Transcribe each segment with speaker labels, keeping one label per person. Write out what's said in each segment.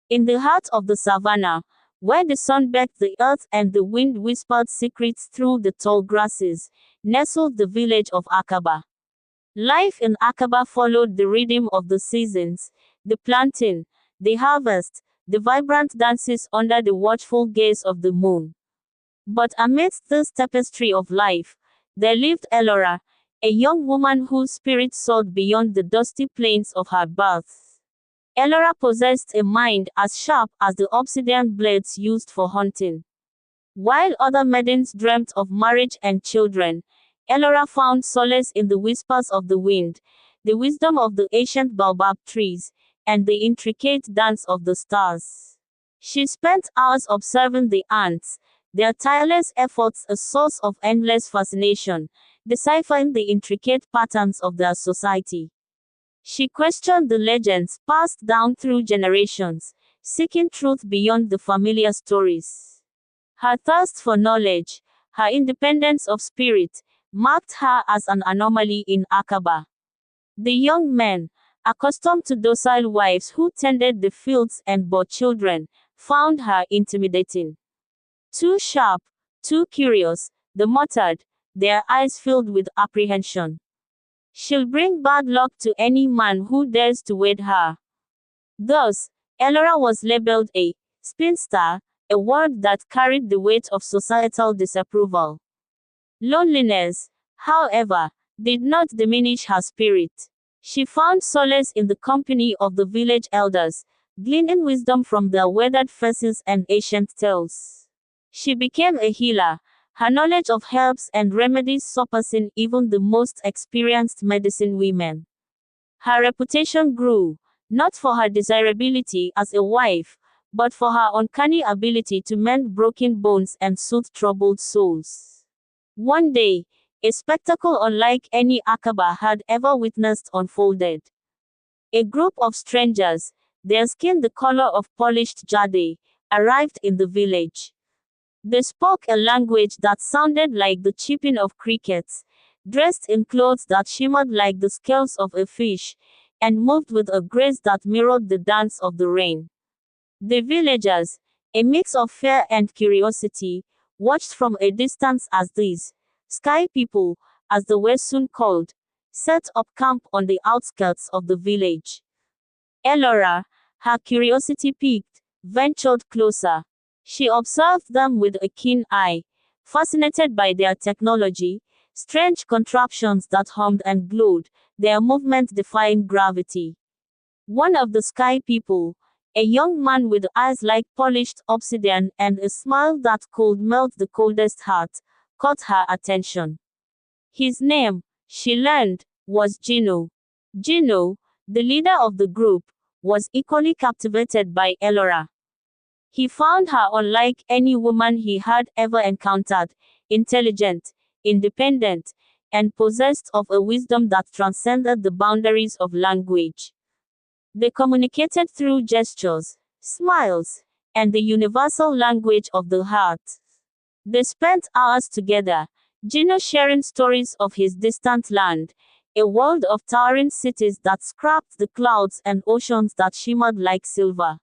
Speaker 1: In the heart of the savannah, where the sun baked the earth and the wind whispered secrets through the tall grasses, nestled the village of Akaba. Life in Akaba followed the rhythm of the seasons, the planting, the harvest, the vibrant dances under the watchful gaze of the moon. But amidst this tapestry of life, there lived Elora, a young woman whose spirit soared beyond the dusty plains of her birth. Elora possessed a mind as sharp as the obsidian blades used for hunting. While other maidens dreamt of marriage and children, Elora found solace in the whispers of the wind, the wisdom of the ancient baobab trees, and the intricate dance of the stars. She spent hours observing the ants, their tireless efforts a source of endless fascination, deciphering the intricate patterns of their society. She questioned the legends passed down through generations, seeking truth beyond the familiar stories. Her thirst for knowledge, her independence of spirit, marked her as an anomaly in Akaba. The young men, accustomed to docile wives who tended the fields and bore children, found her intimidating. Too sharp, too curious, they muttered, their eyes filled with apprehension. She'll bring bad luck to any man who dares to wed her. Thus, Elora was labeled a spinster, a word that carried the weight of societal disapproval. Loneliness, however, did not diminish her spirit. She found solace in the company of the village elders, gleaning wisdom from their weathered faces and ancient tales. She became a healer, her knowledge of herbs and remedies surpassing even the most experienced medicine women. Her reputation grew, not for her desirability as a wife, but for her uncanny ability to mend broken bones and soothe troubled souls. One day, a spectacle unlike any Akaba had ever witnessed unfolded. A group of strangers, their skin the color of polished jade, arrived in the village. They spoke a language that sounded like the chirping of crickets, dressed in clothes that shimmered like the scales of a fish, and moved with a grace that mirrored the dance of the rain. The villagers, a mix of fear and curiosity, watched from a distance as these sky people, as they were soon called, set up camp on the outskirts of the village. Elora, her curiosity piqued, ventured closer. She observed them with a keen eye, fascinated by their technology, strange contraptions that hummed and glowed, their movement defying gravity. One of the sky people, a young man with eyes like polished obsidian and a smile that could melt the coldest heart, caught her attention. His name, she learned, was Gino. Gino, the leader of the group, was equally captivated by Elora. He found her unlike any woman he had ever encountered, intelligent, independent, and possessed of a wisdom that transcended the boundaries of language. They communicated through gestures, smiles, and the universal language of the heart. They spent hours together, Gino sharing stories of his distant land, a world of towering cities that scrapped the clouds and oceans that shimmered like silver.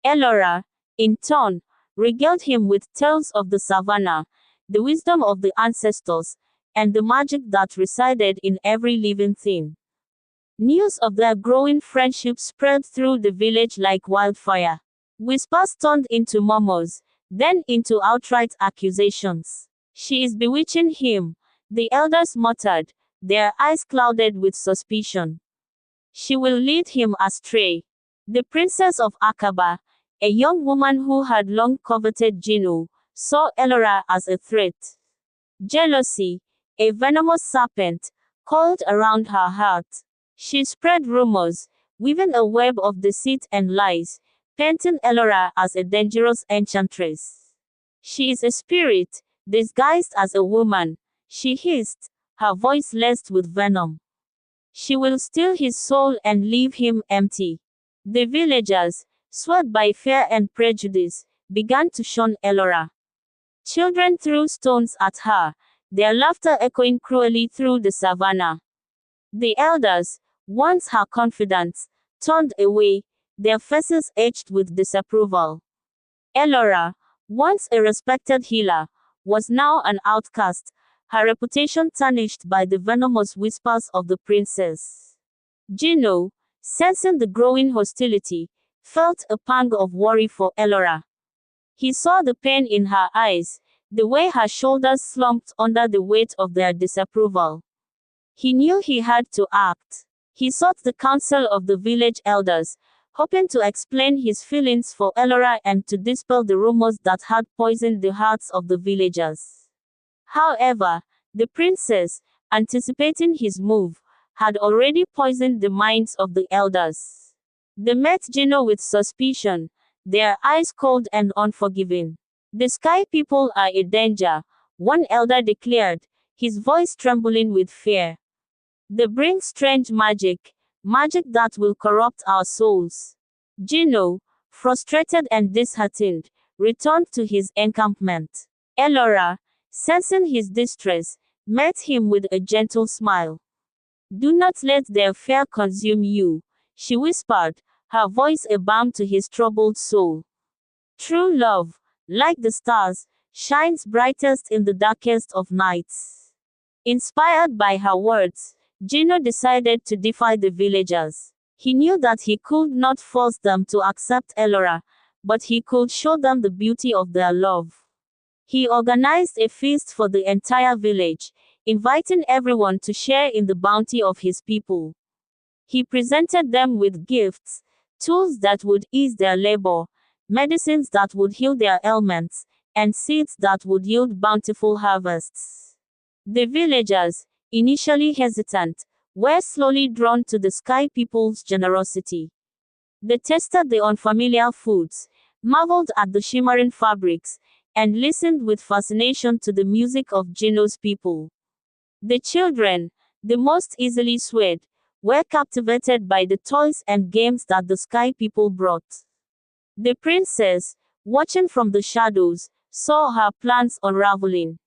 Speaker 1: Elora, in turn, regaled him with tales of the savannah, the wisdom of the ancestors, and the magic that resided in every living thing. News of their growing friendship spread through the village like wildfire. Whispers turned into murmurs, then into outright accusations. She is bewitching him, the elders muttered, their eyes clouded with suspicion. She will lead him astray. The princess of Akaba, a young woman who had long coveted Gino, saw Elora as a threat. Jealousy, a venomous serpent, coiled around her heart. She spread rumors, weaving a web of deceit and lies, painting Elora as a dangerous enchantress. She is a spirit, disguised as a woman, she hissed, her voice laced with venom. She will steal his soul and leave him empty. The villagers, swayed by fear and prejudice, began to shun Elora. Children threw stones at her, their laughter echoing cruelly through the savannah. The elders, once her confidants, turned away, their faces etched with disapproval. Elora, once a respected healer, was now an outcast, her reputation tarnished by the venomous whispers of the princess. Gino, sensing the growing hostility, felt a pang of worry for Elora. He saw the pain in her eyes, the way her shoulders slumped under the weight of their disapproval. He knew he had to act. He sought the counsel of the village elders, hoping to explain his feelings for Elora and to dispel the rumors that had poisoned the hearts of the villagers. However, the princess, anticipating his move, had already poisoned the minds of the elders. They met Gino with suspicion, their eyes cold and unforgiving. "The sky people are a danger," one elder declared, his voice trembling with fear. "They bring strange magic, magic that will corrupt our souls." Gino, frustrated and disheartened, returned to his encampment. Elora, sensing his distress, met him with a gentle smile. "Do not let their fear consume you," she whispered, her voice a balm to his troubled soul. "True love, like the stars, shines brightest in the darkest of nights." Inspired by her words, Gino decided to defy the villagers. He knew that he could not force them to accept Elora, but he could show them the beauty of their love. He organized a feast for the entire village, inviting everyone to share in the bounty of his people. He presented them with gifts, tools that would ease their labor, medicines that would heal their ailments, and seeds that would yield bountiful harvests. The villagers, initially hesitant, were slowly drawn to the sky people's generosity. They tasted the unfamiliar foods, marveled at the shimmering fabrics, and listened with fascination to the music of Gino's people. The children, the most easily swayed, were captivated by the toys and games that the sky people brought. The princess, watching from the shadows, saw her plans unraveling.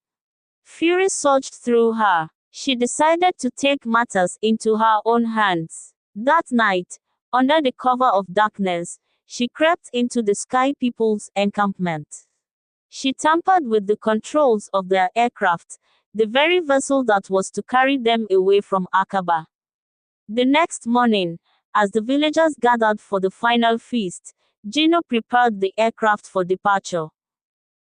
Speaker 1: Fury surged through her. She decided to take matters into her own hands. That night, under the cover of darkness, she crept into the sky people's encampment. She tampered with the controls of their aircraft, the very vessel that was to carry them away from Aqaba. The next morning, as the villagers gathered for the final feast, Gino prepared the aircraft for departure.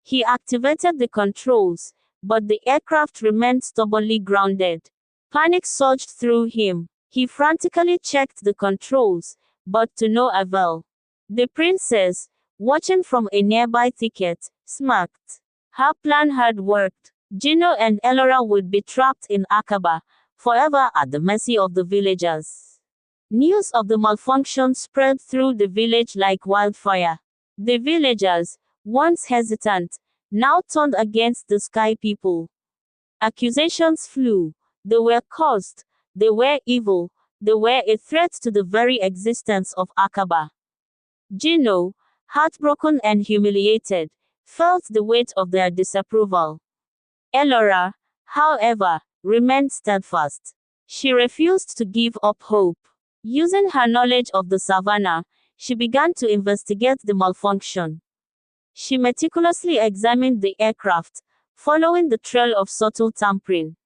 Speaker 1: He activated the controls, but the aircraft remained stubbornly grounded. Panic surged through him. He frantically checked the controls, but to no avail. The princess, watching from a nearby thicket, smirked. Her plan had worked. Gino and Elora would be trapped in Aqaba, forever at the mercy of the villagers. News of the malfunction spread through the village like wildfire. The villagers, once hesitant, now turned against the sky people. Accusations flew. They were cursed, they were evil, they were a threat to the very existence of Aqaba. Gino, heartbroken and humiliated, felt the weight of their disapproval. Elora, however, remained steadfast. She refused to give up hope. Using her knowledge of the savannah, she began to investigate the malfunction. She meticulously examined the aircraft, following the trail of subtle tampering.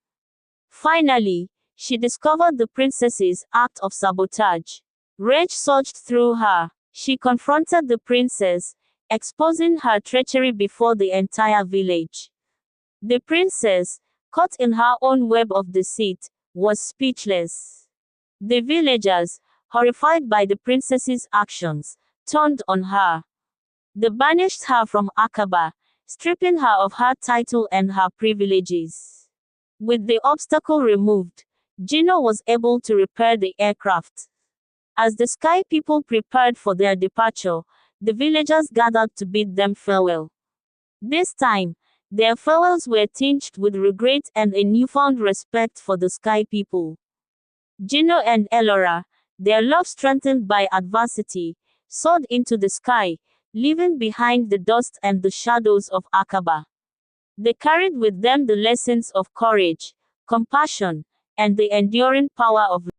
Speaker 1: Finally, she discovered the princess's act of sabotage. Rage surged through her. She confronted the princess, exposing her treachery before the entire village. The princess, caught in her own web of deceit, was speechless. The villagers, horrified by the princess's actions, turned on her. They banished her from Aqaba, stripping her of her title and her privileges. With the obstacle removed, Gino was able to repair the aircraft. As the sky people prepared for their departure, the villagers gathered to bid them farewell. This time, their farewells were tinged with regret and a newfound respect for the sky people. Gino and Elora, their love strengthened by adversity, soared into the sky, leaving behind the dust and the shadows of Aqaba. They carried with them the lessons of courage, compassion, and the enduring power of